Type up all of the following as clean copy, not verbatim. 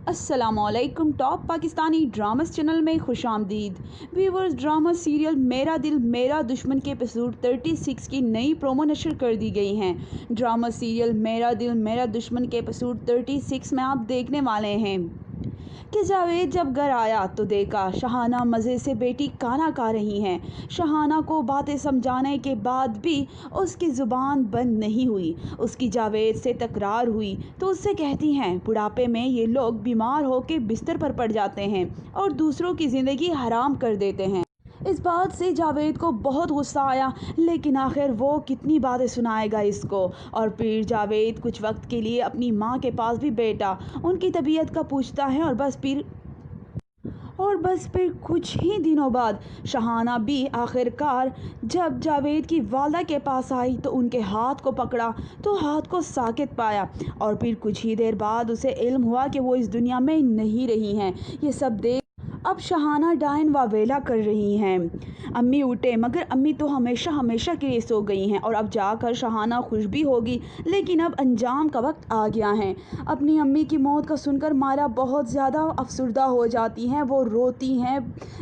अस्सलाम वालेकुम। Top Pakistani dramas channel में खुश आमदीद। व्यूवर्स, ड्रामा सीरियल मेरा दिल मेरा दुश्मन के एपिसोड 36 की नई प्रोमो नशर कर दी गई हैं। ड्रामा सीरियल मेरा दिल मेरा दुश्मन के एपिसोड 36 में आप देखने वाले हैं कि जावेद जब घर आया तो देखा शहाना मज़े से बेटी खाना खा रही हैं। शहाना को बातें समझाने के बाद भी उसकी ज़ुबान बंद नहीं हुई। उसकी जावेद से तकरार हुई तो उससे कहती हैं बुढ़ापे में ये लोग बीमार होकर बिस्तर पर पड़ जाते हैं और दूसरों की ज़िंदगी हराम कर देते हैं। इस बात से जावेद को बहुत गुस्सा आया, लेकिन आखिर वो कितनी बातें सुनाएगा इसको। और फिर जावेद कुछ वक्त के लिए अपनी माँ के पास भी बैठा, उनकी तबीयत का पूछता है और बस फिर कुछ ही दिनों बाद शहाना भी आखिरकार जब जावेद की वालदा के पास आई तो उनके हाथ को पकड़ा तो हाथ को साकित पाया। और फिर कुछ ही देर बाद उसे इल्म हुआ कि वो इस दुनिया में नहीं रही हैं। ये सब देख अब शहाना डायन वावेला कर रही हैं। अम्मी उठे, मगर अम्मी तो हमेशा के लिए सो गई हैं और अब जाकर शहाना खुश भी होगी, लेकिन अब अंजाम का वक्त आ गया है। अपनी अम्मी की मौत का सुनकर मायरा बहुत ज़्यादा अफसरदा हो जाती हैं, वो रोती हैं,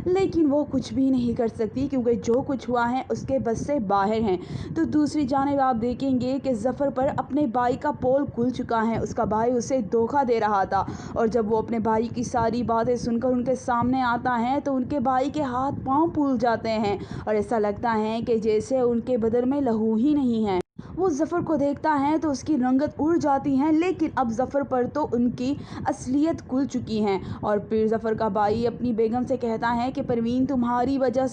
लेकिन वो कुछ भी नहीं कर सकती क्योंकि जो कुछ हुआ है उसके बस से बाहर हैं। तो दूसरी जानिब आप देखेंगे कि ज़फ़र पर अपने भाई का पोल खुल चुका है। उसका भाई उसे धोखा दे रहा था और जब वो अपने भाई की सारी बातें सुनकर उनके सामने आता है तो उनके भाई के हाथ पांव फूल जाते हैं और ऐसा लगता है कि जैसे उनके बदन में लहू ही नहीं है। वो ज़फ़र को देखता है तो उसकी रंगत उड़ जाती है, लेकिन अब ज़फ़र पर तो उनकी असलियत खुल चुकी है। और फिर ज़फ़र का भाई अपनी बेगम से कहता है कि परवीन, तुम्हारी वजह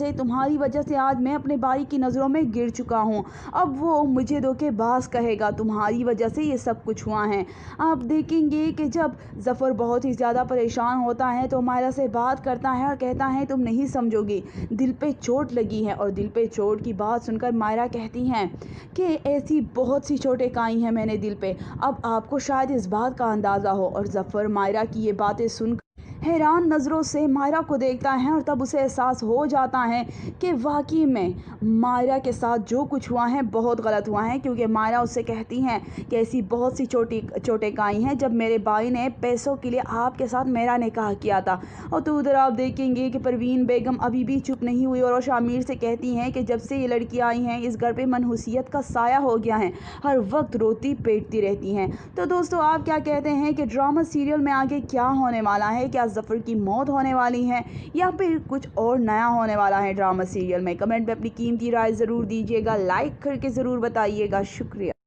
से आज मैं अपने भाई की नज़रों में गिर चुका हूँ। अब वो मुझे धोखेबाज कहेगा, तुम्हारी वजह से ये सब कुछ हुआ है। आप देखेंगे कि जब ज़फ़र बहुत ही ज़्यादा परेशान होता है तो मायरा से बात करता है और कहता है तुम नहीं समझोगी, दिल पे चोट लगी है। और दिल पे चोट की बात सुनकर मायरा कहती हैं कि ऐसी बहुत सी चोटें खाई हैं मैंने दिल पे, अब आपको शायद इस बात का अंदाज़ा हो। और ज़फ़र मायरा की ये बातें सुन हैरान नज़रों से मायरा को देखता है और तब उसे एहसास हो जाता है कि वाकई में मायरा के साथ जो कुछ हुआ है बहुत गलत हुआ है, क्योंकि मायरा उससे कहती हैं कि ऐसी बहुत सी चोटें खाई हैं जब मेरे भाई ने पैसों के लिए आपके साथ मेरा निकाह किया था। और तो उधर आप देखेंगे कि परवीन बेगम अभी भी चुप नहीं हुई और शामिर से कहती हैं कि जब से ये लड़की आई हैं इस घर पे मनहूसियत का साया हो गया है, हर वक्त रोती पीटती रहती हैं। तो दोस्तों, आप क्या कहते हैं कि ड्रामा सीरियल में आगे क्या होने वाला है? क्या ज़फ़र की मौत होने वाली है या फिर कुछ और नया होने वाला है ड्रामा सीरियल में? कमेंट में अपनी कीमती राय ज़रूर दीजिएगा, लाइक करके ज़रूर बताइएगा। शुक्रिया।